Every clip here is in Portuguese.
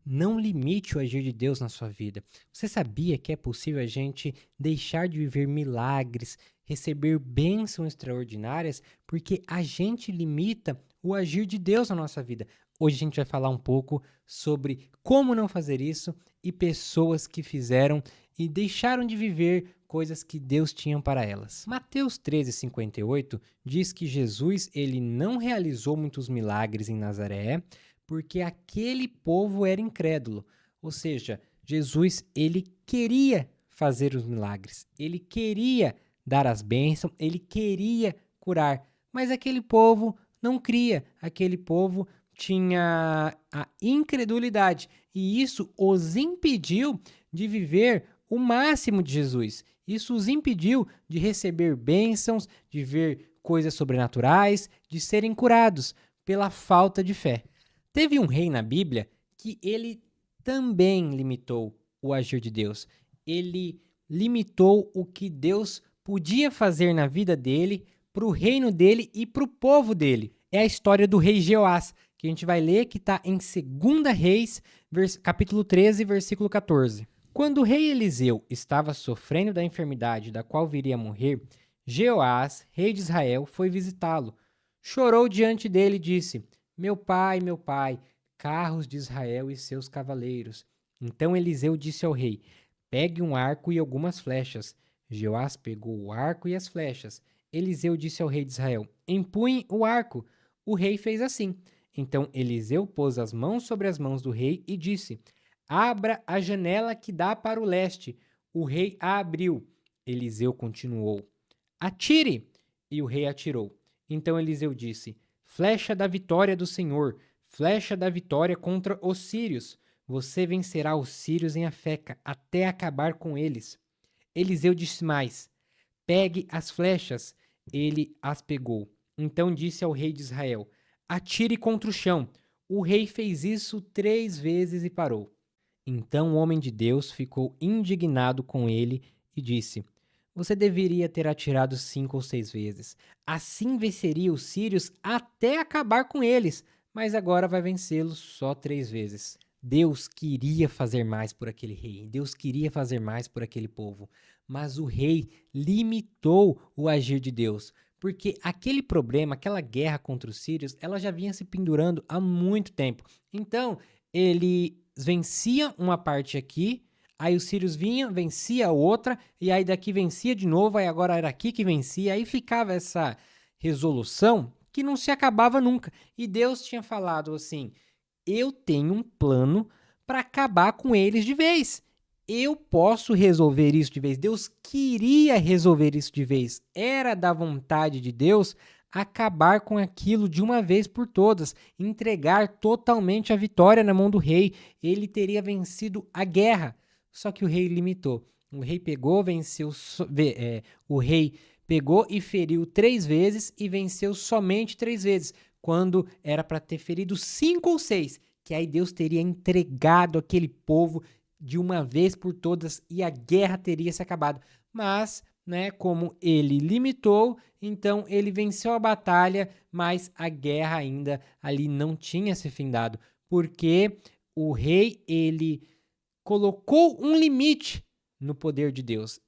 Não limite o agir de Deus na sua vida. Você sabia que é possível a gente deixar de viver milagres, receber bênçãos extraordinárias, porque a gente limita o agir de Deus na nossa vida? Hoje a gente vai falar um pouco sobre como não fazer isso e pessoas que fizeram e deixaram de viver coisas que Deus tinha para elas. Mateus 13:58 diz que Jesus ele não realizou muitos milagres em Nazaré, porque aquele povo era incrédulo. Ou seja, Jesus ele queria fazer os milagres, ele queria dar as bênçãos, ele queria curar, mas aquele povo não cria, aquele povo tinha a incredulidade e isso os impediu de viver o máximo de Jesus. Isso os impediu de receber bênçãos, de ver coisas sobrenaturais, de serem curados pela falta de fé. Teve um rei na Bíblia que ele também limitou o agir de Deus. Ele limitou o que Deus podia fazer na vida dele, para o reino dele e para o povo dele. É a história do rei Jeoás, que a gente vai ler, que está em 2 Reis, capítulo 13, versículo 14. Quando o rei Eliseu estava sofrendo da enfermidade da qual viria a morrer, Jeoás, rei de Israel, foi visitá-lo. Chorou diante dele e disse: meu pai, carros de Israel e seus cavaleiros. Então Eliseu disse ao rei: pegue um arco e algumas flechas. Jeoás pegou o arco e as flechas. Eliseu disse ao rei de Israel: empunhe o arco. O rei fez assim. Então Eliseu pôs as mãos sobre as mãos do rei e disse: abra a janela que dá para o leste. O rei a abriu. Eliseu continuou: atire! E o rei atirou. Então Eliseu disse: flecha da vitória do Senhor, flecha da vitória contra os sírios. Você vencerá os sírios em Afeca, até acabar com eles. Eliseu disse mais: pegue as flechas. Ele as pegou. Então disse ao rei de Israel: atire contra o chão. O rei fez isso 3 vezes e parou. Então o homem de Deus ficou indignado com ele e disse: você deveria ter atirado 5 ou 6 vezes. Assim venceria os sírios até acabar com eles, mas agora vai vencê-los só 3 vezes. Deus queria fazer mais por aquele rei, Deus queria fazer mais por aquele povo, mas o rei limitou o agir de Deus, porque aquele problema, aquela guerra contra os sírios, ela já vinha se pendurando há muito tempo. Então, ele vencia uma parte aqui, aí os sírios vinham, vencia a outra, e aí daqui vencia de novo, aí agora era aqui que vencia, aí ficava essa resolução que não se acabava nunca. E Deus tinha falado assim: eu tenho um plano para acabar com eles de vez. Eu posso resolver isso de vez. Deus queria resolver isso de vez. Era da vontade de Deus acabar com aquilo de uma vez por todas, entregar totalmente a vitória na mão do rei. Ele teria vencido a guerra. Só que o rei limitou. O rei pegou, venceu. O rei pegou e feriu 3 vezes e venceu somente 3 vezes, quando era para ter ferido 5 ou 6, que aí Deus teria entregado aquele povo de uma vez por todas e a guerra teria se acabado. Mas, né, como ele limitou, então ele venceu a batalha, mas a guerra ainda ali não tinha se findado, porque o rei, ele colocou um limite no poder de Deus.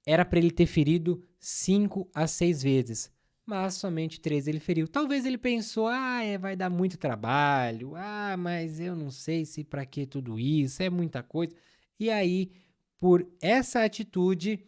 Era para ele ter ferido 5 a 6 vezes, mas somente 3 ele feriu. Talvez ele pensou: vai dar muito trabalho, mas eu não sei se para que tudo isso, é muita coisa. E aí, por essa atitude,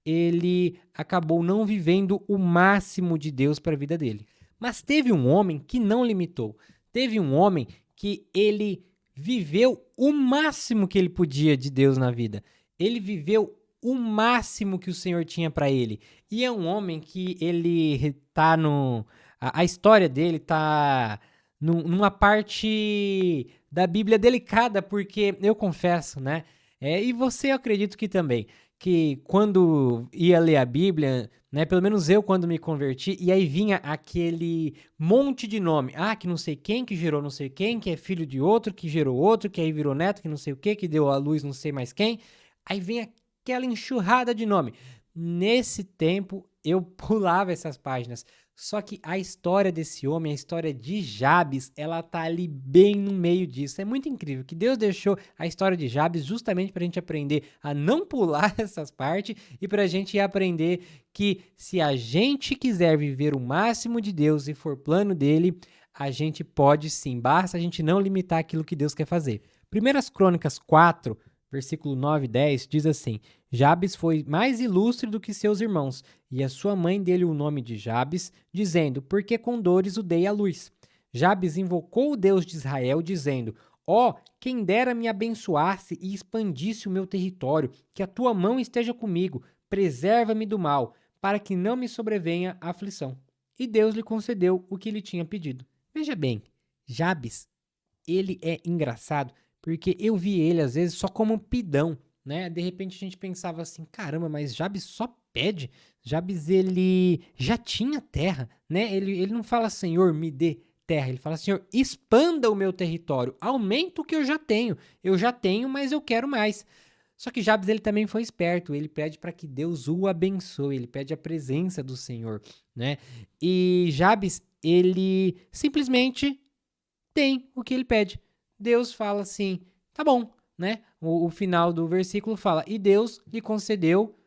ele acabou não vivendo o máximo de Deus para a vida dele. Mas teve um homem que não limitou. Teve um homem que ele viveu o máximo que ele podia de Deus na vida. Ele viveu o máximo que o Senhor tinha para ele. E é um homem que ele tá no... A história dele tá numa parte da Bíblia delicada, porque eu confesso, né? E você, eu acredito que também, que quando ia ler a Bíblia, né, pelo menos eu quando me converti, e aí vinha aquele monte de nome, que não sei quem, que gerou não sei quem, que é filho de outro, que gerou outro, que aí virou neto, que não sei o que deu à luz não sei mais quem, aí vem aquela enxurrada de nome. Nesse tempo, eu pulava essas páginas, Só que a história desse homem, a história de Jabes, ela tá ali bem no meio disso. É muito incrível que Deus deixou a história de Jabes justamente para a gente aprender a não pular essas partes e para a gente aprender que se a gente quiser viver o máximo de Deus e for plano dele, a gente pode sim, basta a gente não limitar aquilo que Deus quer fazer. Primeiras Crônicas 4, versículo 9 e 10, diz assim: Jabes foi mais ilustre do que seus irmãos, e a sua mãe deu-lhe o nome de Jabes, dizendo, porque com dores o dei à luz. Jabes invocou o Deus de Israel, dizendo, ó, quem dera me abençoasse e expandisse o meu território, que a tua mão esteja comigo, preserva-me do mal, para que não me sobrevenha a aflição. E Deus lhe concedeu o que lhe tinha pedido. Veja bem, Jabes, ele é engraçado, porque eu vi ele, às vezes, só como um pidão, né? De repente a gente pensava assim, caramba, mas Jabes só pede? Jabes, ele já tinha terra, né? Ele não fala, Senhor, me dê terra. Ele fala, Senhor, expanda o meu território, aumenta o que eu já tenho. Eu já tenho, mas eu quero mais. Só que Jabes, ele também foi esperto, ele pede para que Deus o abençoe, ele pede a presença do Senhor, né? E Jabes, ele simplesmente tem o que ele pede. Deus fala assim, tá bom, né? O final do versículo fala, e Deus lhe concedeu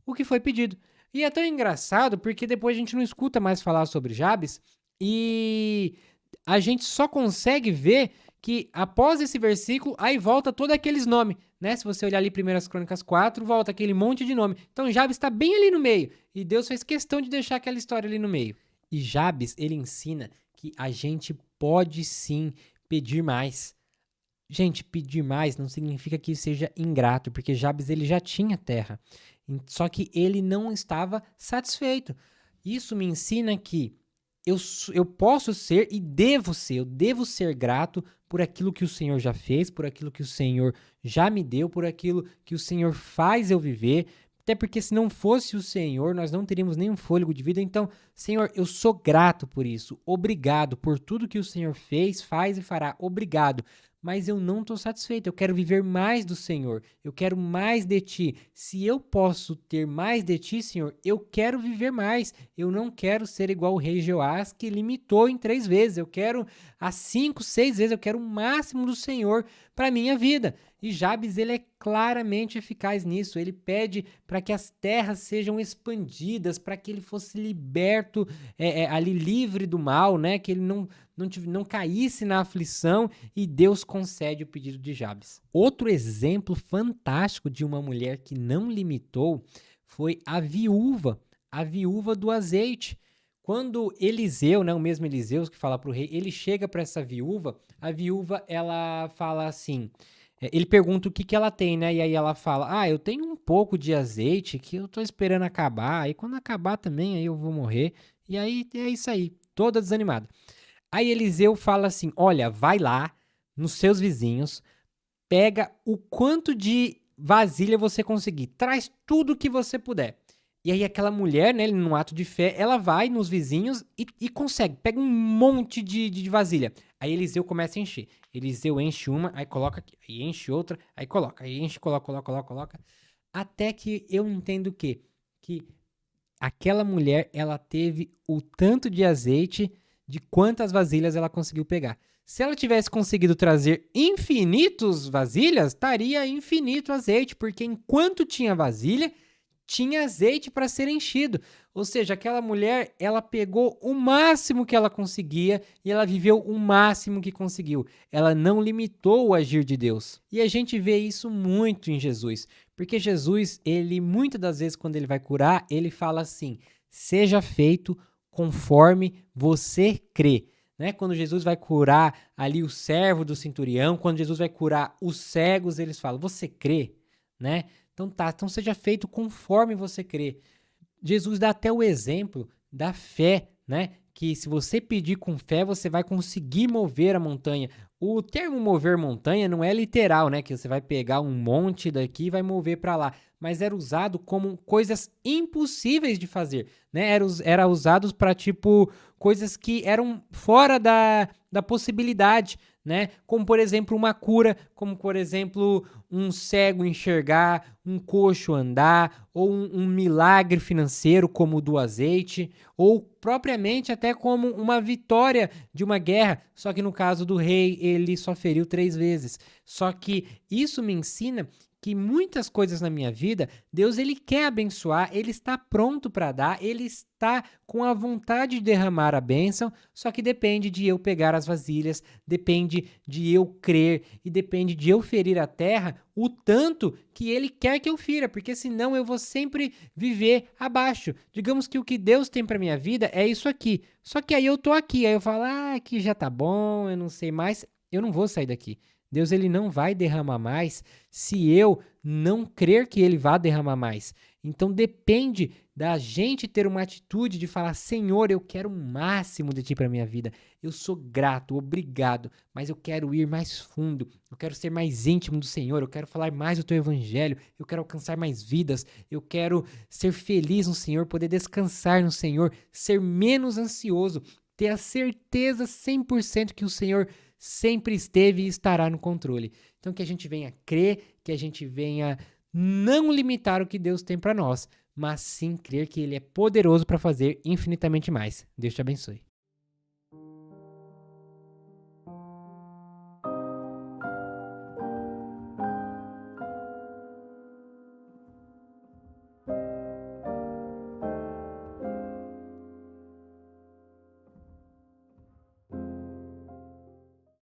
o que foi pedido. E é tão engraçado porque depois a gente não escuta mais falar sobre Jabes e a gente só consegue ver que após esse versículo, aí volta todos aqueles nomes, né? Se você olhar ali 1 Crônicas 4, volta aquele monte de nome. Então Jabes está bem ali no meio e Deus fez questão de deixar aquela história ali no meio. E Jabes, ele ensina que a gente pode sim pedir mais. Gente, pedir mais não significa que seja ingrato, porque Jabes ele já tinha terra. Só que ele não estava satisfeito. Isso me ensina que eu posso ser e eu devo ser grato por aquilo que o Senhor já fez, por aquilo que o Senhor já me deu, por aquilo que o Senhor faz eu viver. Até porque se não fosse o Senhor, nós não teríamos nenhum fôlego de vida. Então, Senhor, eu sou grato por isso. Obrigado por tudo que o Senhor fez, faz e fará. Obrigado. Mas eu não estou satisfeito. Eu quero viver mais do Senhor. Eu quero mais de Ti. Se eu posso ter mais de Ti, Senhor, eu quero viver mais. Eu não quero ser igual o rei Jeoás, que limitou em 3 vezes. Eu quero a 5, 6 vezes. Eu quero o máximo do Senhor para minha vida. E Jabes, ele é claramente eficaz nisso. Ele pede para que as terras sejam expandidas, para que ele fosse liberto, ali livre do mal, né? Que ele não caísse na aflição, e Deus concede o pedido de Jabes. Outro exemplo fantástico de uma mulher que não limitou foi a viúva do azeite. Quando Eliseu, né, o mesmo Eliseu que fala para o rei, ele chega para essa viúva, a viúva ela fala assim, ele pergunta o que ela tem, né? E aí ela fala, eu tenho um pouco de azeite que eu tô esperando acabar, aí quando acabar também aí eu vou morrer, e aí é isso aí, toda desanimada. Aí Eliseu fala assim, olha, vai lá nos seus vizinhos, pega o quanto de vasilha você conseguir, traz tudo que você puder. E aí aquela mulher, né, num ato de fé, ela vai nos vizinhos e consegue, pega um monte de vasilha. Aí Eliseu começa a encher. Eliseu enche uma, aí coloca aqui, aí enche outra, aí coloca, aí enche, coloca. Até que eu entendo o quê? Que aquela mulher, ela teve o tanto de azeite de quantas vasilhas ela conseguiu pegar. Se ela tivesse conseguido trazer infinitos vasilhas, estaria infinito azeite, porque enquanto tinha vasilha, tinha azeite para ser enchido. Ou seja, aquela mulher, ela pegou o máximo que ela conseguia e ela viveu o máximo que conseguiu. Ela não limitou o agir de Deus. E a gente vê isso muito em Jesus, porque Jesus, ele muitas das vezes quando ele vai curar, ele fala assim: "Seja feito conforme você crê". Né? Quando Jesus vai curar ali o servo do centurião, quando Jesus vai curar os cegos, eles falam: "Você crê?", né? Então seja feito conforme você crê. Jesus dá até o exemplo da fé, né? Que se você pedir com fé, você vai conseguir mover a montanha. O termo mover montanha não é literal, né? Que você vai pegar um monte daqui e vai mover para lá. Mas era usado como coisas impossíveis de fazer, né? Era usado para, tipo, coisas que eram fora da possibilidade, né? Como, por exemplo, uma cura, como, por exemplo, um cego enxergar, um coxo andar, ou um milagre financeiro, como o do azeite, ou propriamente até como uma vitória de uma guerra, só que no caso do rei, ele só feriu 3 vezes. Só que isso me ensina que muitas coisas na minha vida, Deus ele quer abençoar, ele está pronto para dar, ele está com a vontade de derramar a bênção, só que depende de eu pegar as vasilhas, depende de eu crer e depende de eu ferir a terra o tanto que ele quer que eu fira, porque senão eu vou sempre viver abaixo. Digamos que o que Deus tem para minha vida é isso aqui. Só que aí eu tô aqui, aí eu falo: "Ah, aqui já tá bom, eu não sei mais". Eu não vou sair daqui. Deus ele não vai derramar mais se eu não crer que ele vá derramar mais. Então depende da gente ter uma atitude de falar: Senhor, eu quero o máximo de ti para minha vida. Eu sou grato, obrigado, mas eu quero ir mais fundo. Eu quero ser mais íntimo do Senhor. Eu quero falar mais do teu evangelho. Eu quero alcançar mais vidas. Eu quero ser feliz no Senhor, poder descansar no Senhor, ser menos ansioso, ter a certeza 100% que o Senhor sempre esteve e estará no controle. Então que a gente venha crer, que a gente venha não limitar o que Deus tem para nós, mas sim crer que ele é poderoso para fazer infinitamente mais. Deus te abençoe.